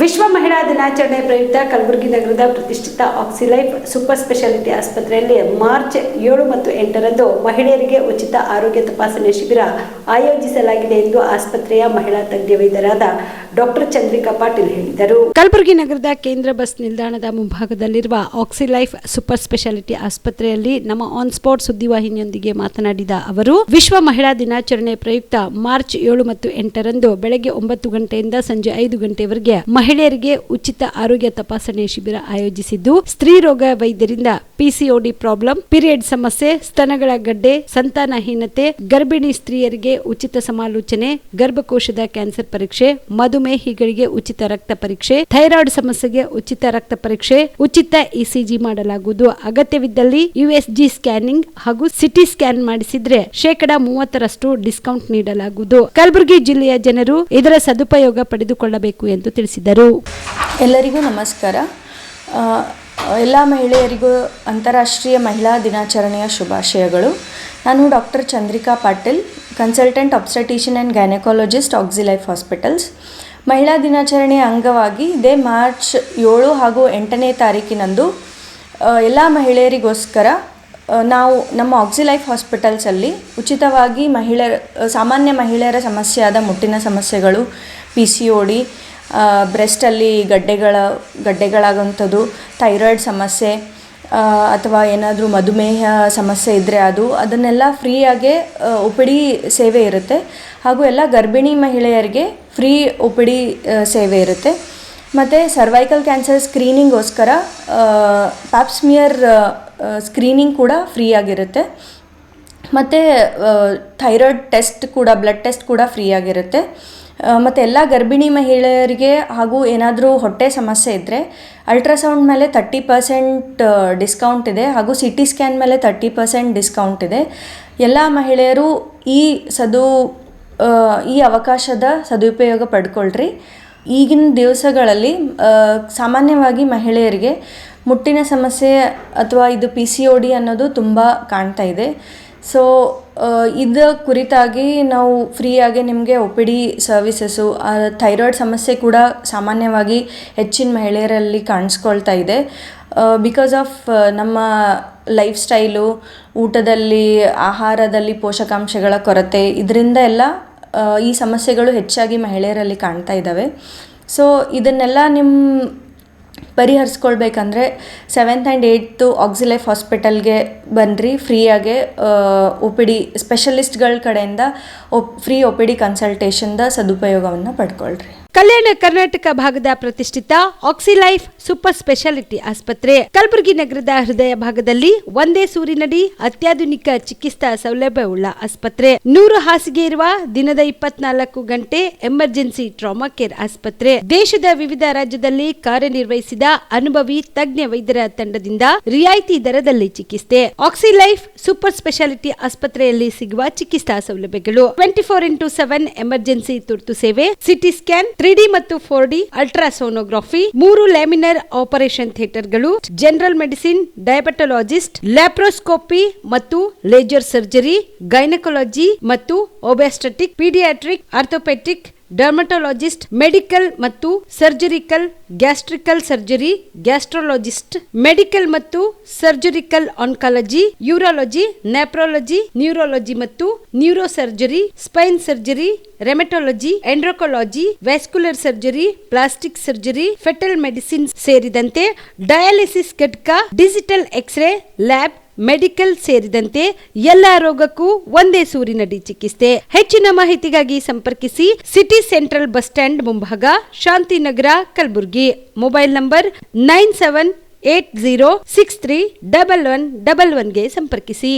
ವಿಶ್ವ ಮಹಿಳಾ ದಿನಾಚರಣೆ ಪ್ರಯುಕ್ತ ಕಲಬುರಗಿ ನಗರದ ಪ್ರತಿಷ್ಠಿತ ಆಕ್ಸಿಲೈಫ್ ಸೂಪರ್ ಸ್ಪೆಷಾಲಿಟಿ ಆಸ್ಪತ್ರೆಯಲ್ಲಿ ಮಾರ್ಚ್ 7 ಮತ್ತು 8ರಂದು ಮಹಿಳೆಯರಿಗೆ ಉಚಿತ ಆರೋಗ್ಯ ತಪಾಸಣೆ ಶಿಬಿರ ಆಯೋಜಿಸಲಾಗಿದೆ ಎಂದು ಆಸ್ಪತ್ರೆಯ ಮಹಿಳಾ ತಜ್ಞ ವೈದ್ಯರಾದ ಡಾಕ್ಟರ್ ಚಂದ್ರಿಕಾ ಪಾಟೀಲ್ ಹೇಳಿದರು. ಕಲಬುರಗಿ ನಗರದ ಕೇಂದ್ರ ಬಸ್ ನಿಲ್ದಾಣದ ಮುಂಭಾಗದಲ್ಲಿರುವ ಆಕ್ಸಿಲೈಫ್ ಸೂಪರ್ ಸ್ಪೆಷಾಲಿಟಿ ಆಸ್ಪತ್ರೆಯಲ್ಲಿ ನಮ್ಮ ಆನ್ ಸ್ಪಾಟ್ ಸುದ್ದಿವಾಹಿನಿಯೊಂದಿಗೆ ಮಾತನಾಡಿದ ಅವರು, ವಿಶ್ವ ಮಹಿಳಾ ದಿನಾಚರಣೆ ಪ್ರಯುಕ್ತ ಮಾರ್ಚ್ 7 ಮತ್ತು 8ರಂದು ಬೆಳಗ್ಗೆ 9 ಗಂಟೆಯಿಂದ ಸಂಜೆ 5 ಗಂಟೆವರೆಗೆ ಮಹಿಳೆಯರಿಗೆ ಉಚಿತ ಆರೋಗ್ಯ ತಪಾಸಣೆ ಶಿಬಿರ ಆಯೋಜಿಸಿದ್ದು, ಸ್ತ್ರೀ ರೋಗ ವೈದ್ಯರಿಂದ ಪಿಸಿಒಡಿ ಪ್ರಾಬ್ಲಮ್, ಪೀರಿಯಡ್ ಸಮಸ್ಯೆ, ಸ್ತನಗಳ ಗಡ್ಡೆ, ಸಂತಾನಹೀನತೆ, ಗರ್ಭಿಣಿ ಸ್ತ್ರೀಯರಿಗೆ ಉಚಿತ ಸಮಾಲೋಚನೆ, ಗರ್ಭಕೋಶದ ಕ್ಯಾನ್ಸರ್ ಪರೀಕ್ಷೆ, ಮಧುಮೇಹಿಗಳಿಗೆ ಉಚಿತ ರಕ್ತ ಪರೀಕ್ಷೆ, ಥೈರಾಯ್ಡ್ ಸಮಸ್ಯೆಗೆ ಉಚಿತ ರಕ್ತ ಪರೀಕ್ಷೆ, ಉಚಿತ ಇಸಿಜಿ ಮಾಡಲಾಗುವುದು. ಅಗತ್ಯವಿದ್ದಲ್ಲಿ ಯುಎಸ್ಜಿ ಸ್ಕ್ಯಾನಿಂಗ್ ಹಾಗೂ ಸಿಟಿ ಸ್ಕ್ಯಾನ್ ಮಾಡಿಸಿದ್ರೆ 30% ಡಿಸ್ಕೌಂಟ್ ನೀಡಲಾಗುವುದು. ಕಲಬುರಗಿ ಜಿಲ್ಲೆಯ ಜನರು ಇದರ ಸದುಪಯೋಗ ಪಡೆದುಕೊಳ್ಳಬೇಕು ಎಂದು ತಿಳಿಸಿದರು. ಎಲ್ಲರಿಗೂ ನಮಸ್ಕಾರ. ಎಲ್ಲ ಮಹಿಳೆಯರಿಗೂ ಅಂತಾರಾಷ್ಟ್ರೀಯ ಮಹಿಳಾ ದಿನಾಚರಣೆಯ ಶುಭಾಶಯಗಳು. ನಾನು doctor Chandrika Patil, consultant obstetrician and gynaecologist Oxilife hospitals. ಮಹಿಳಾ ದಿನಾಚರಣೆಯ ಅಂಗವಾಗಿ ಇದೇ ಮಾರ್ಚ್ 7 ಹಾಗೂ 8ನೇ ತಾರೀಕಿನಂದು ಎಲ್ಲ ಮಹಿಳೆಯರಿಗೋಸ್ಕರ ನಾವು ನಮ್ಮ ಆಕ್ಸಿಲೈಫ್ ಹಾಸ್ಪಿಟಲ್ಸಲ್ಲಿ ಉಚಿತವಾಗಿ ಸಾಮಾನ್ಯ ಮಹಿಳೆಯರ ಸಮಸ್ಯೆಯಾದ ಮುಟ್ಟಿನ ಸಮಸ್ಯೆಗಳು, PCOD, ಬ್ರೆಸ್ಟಲ್ಲಿ ಗಡ್ಡೆಗಳಾಗುವಂಥದ್ದು, ಥೈರಾಯ್ಡ್ ಸಮಸ್ಯೆ ಅಥವಾ ಏನಾದರೂ ಮಧುಮೇಹ ಸಮಸ್ಯೆ ಇದ್ದರೆ ಅದನ್ನೆಲ್ಲ ಫ್ರೀಯಾಗೆ OPD ಸೇವೆ ಇರುತ್ತೆ. ಹಾಗೂ ಎಲ್ಲ ಗರ್ಭಿಣಿ ಮಹಿಳೆಯರಿಗೆ ಫ್ರೀ OPD ಸೇವೆ ಇರುತ್ತೆ. ಮತ್ತು ಸರ್ವೈಕಲ್ ಕ್ಯಾನ್ಸರ್ ಸ್ಕ್ರೀನಿಂಗೋಸ್ಕರ ಪ್ಯಾಪ್ಸ್ಮಿಯರ್ ಸ್ಕ್ರೀನಿಂಗ್ ಕೂಡ ಫ್ರೀಯಾಗಿರುತ್ತೆ. ಮತ್ತು ಥೈರಾಯ್ಡ್ ಟೆಸ್ಟ್ ಕೂಡ, ಬ್ಲಡ್ ಟೆಸ್ಟ್ ಕೂಡ ಫ್ರೀಯಾಗಿರುತ್ತೆ. ಮತ್ತು ಎಲ್ಲ ಗರ್ಭಿಣಿ ಮಹಿಳೆಯರಿಗೆ ಹಾಗೂ ಏನಾದರೂ ಹೊಟ್ಟೆ ಸಮಸ್ಯೆ ಇದ್ದರೆ ಅಲ್ಟ್ರಾಸೌಂಡ್ ಮೇಲೆ 30% ಡಿಸ್ಕೌಂಟ್ ಇದೆ, ಹಾಗೂ CT ಸ್ಕ್ಯಾನ್ ಮೇಲೆ 30% ಡಿಸ್ಕೌಂಟ್ ಇದೆ. ಎಲ್ಲ ಮಹಿಳೆಯರು ಈ ಅವಕಾಶದ ಸದುಪಯೋಗ ಪಡ್ಕೊಳ್ರಿ. ಈಗಿನ ದಿವಸಗಳಲ್ಲಿ ಸಾಮಾನ್ಯವಾಗಿ ಮಹಿಳೆಯರಿಗೆ ಮುಟ್ಟಿನ ಸಮಸ್ಯೆ ಅಥವಾ ಇದು PCOD ಅನ್ನೋದು ತುಂಬ ಕಾಣ್ತಾ ಇದೆ. ಸೊ ಇದರ ಕುರಿತಾಗಿ ನಾವು ಫ್ರೀಯಾಗಿ ನಿಮಗೆ OPD ಸರ್ವಿಸಸ್ಸು, ಥೈರಾಯ್ಡ್ ಸಮಸ್ಯೆ ಕೂಡ ಸಾಮಾನ್ಯವಾಗಿ ಹೆಚ್ಚಿನ ಮಹಿಳೆಯರಲ್ಲಿ ಕಾಣಿಸ್ಕೊಳ್ತಾ ಇದೆ. ಬಿಕಾಸ್ ಆಫ್ ನಮ್ಮ ಲೈಫ್ ಸ್ಟೈಲು, ಊಟದಲ್ಲಿ, ಆಹಾರದಲ್ಲಿ ಪೋಷಕಾಂಶಗಳ ಕೊರತೆ, ಇದರಿಂದ ಎಲ್ಲ ಈ ಸಮಸ್ಯೆಗಳು ಹೆಚ್ಚಾಗಿ ಮಹಿಳೆಯರಲ್ಲಿ ಕಾಣ್ತಾ ಇದ್ದಾವೆ. ಸೊ ಇದನ್ನೆಲ್ಲ ಪರಿಹರಿಸ್ಕೊಳ್ಬೇಕಂದ್ರೆ 7th and 8th ಆಕ್ಸಿಲೈಫ್ ಹಾಸ್ಪಿಟಲ್ಗೆ ಬನ್ನಿರಿ. ಫ್ರೀಯಾಗೆ OPD ಸ್ಪೆಷಲಿಸ್ಟ್ಗಳ ಕಡೆಯಿಂದ ಫ್ರೀ OPD ಕನ್ಸಲ್ಟೇಷನ್ದ ಸದುಪಯೋಗವನ್ನು ಪಡ್ಕೊಳ್ರಿ. ಕಲ್ಯಾಣ ಕರ್ನಾಟಕ ಭಾಗದ ಪ್ರತಿಷ್ಠಿತ ಆಕ್ಸಿಲೈಫ್ ಸೂಪರ್ ಸ್ಪೆಷಾಲಿಟಿ ಆಸ್ಪತ್ರೆ ಕಲಬುರಗಿ ನಗರದ ಹೃದಯ ಭಾಗದಲ್ಲಿ ಒಂದೇ ಸೂರಿನಡಿ ಅತ್ಯಾಧುನಿಕ ಚಿಕಿತ್ಸಾ ಸೌಲಭ್ಯವುಳ್ಳ ಆಸ್ಪತ್ರೆ. 100 ಹಾಸಿಗೆ ಇರುವ ದಿನದ 24 ಗಂಟೆ ಎಮರ್ಜೆನ್ಸಿ ಟ್ರಾಮಾ ಕೇರ್ ಆಸ್ಪತ್ರೆ. ದೇಶದ ವಿವಿಧ ರಾಜ್ಯದಲ್ಲಿ ಕಾರ್ಯನಿರ್ವಹಿಸಿದ ಅನುಭವಿ ತಜ್ಞ ವೈದ್ಯರ ತಂಡದಿಂದ ರಿಯಾಯಿತಿ ದರದಲ್ಲಿ ಚಿಕಿತ್ಸೆ. ಆಕ್ಸಿಲೈಫ್ ಸೂಪರ್ ಸ್ಪೆಷಾಲಿಟಿ ಆಸ್ಪತ್ರೆಯಲ್ಲಿ ಸಿಗುವ ಚಿಕಿತ್ಸಾ ಸೌಲಭ್ಯಗಳು: 24x7 ಎಮರ್ಜೆನ್ಸಿ ತುರ್ತು ಸೇವೆ, ಸಿಟಿ ಸ್ಕ್ಯಾನ್, 3D ಮತ್ತು 4D ಅಲ್ಟ್ರಾಸೋನೋಗ್ರಫಿ, 3 ಲ್ಯಾಮಿನರ್ ಆಪರೇಷನ್ ಥಿಯೇಟರ್ಗಳು, ಜನರಲ್ ಮೆಡಿಸಿನ್, ಡಯಾಬೆಟೊಲಾಜಿಸ್ಟ್, ಲ್ಯಾಪ್ರೋಸ್ಕೋಪಿ ಮತ್ತು ಲೇಜರ್ ಸರ್ಜರಿ, ಗೈನಕಾಲಜಿ ಮತ್ತು obstetric, paediatric, orthopaedic, dermatologist, medical ಮತ್ತು surgical, gastrical surgery, gastrologist, medical ಮತ್ತು surgical oncology, urology, nephrology, neurology ಮತ್ತು neuro surgery, spine surgery, rheumatology, endocrinology, vascular surgery, plastic surgery, fetal medicine ಸೇರಿದಂತೆ dialysis ಘಟಕ, digital X ray lab, medical ಸೇರಿದಂತೆ ಎಲ್ಲ ರೋಗಕ್ಕೂ ಒಂದೇ ಸೂರಿನಡಿ ಚಿಕಿತ್ಸೆ. ಹೆಚ್ಚಿನ ಮಾಹಿತಿಗಾಗಿ ಸಂಪರ್ಕಿಸಿ ಸಿಟಿ ಸೆಂಟ್ರಲ್ ಬಸ್ ಸ್ಟ್ಯಾಂಡ್ ಮುಂಭಾಗ, ಶಾಂತಿನಗರ, ಕಲಬುರಗಿ. ಮೊಬೈಲ್ ನಂಬರ್ 9780631111ಗೆ ಸಂಪರ್ಕಿಸಿ.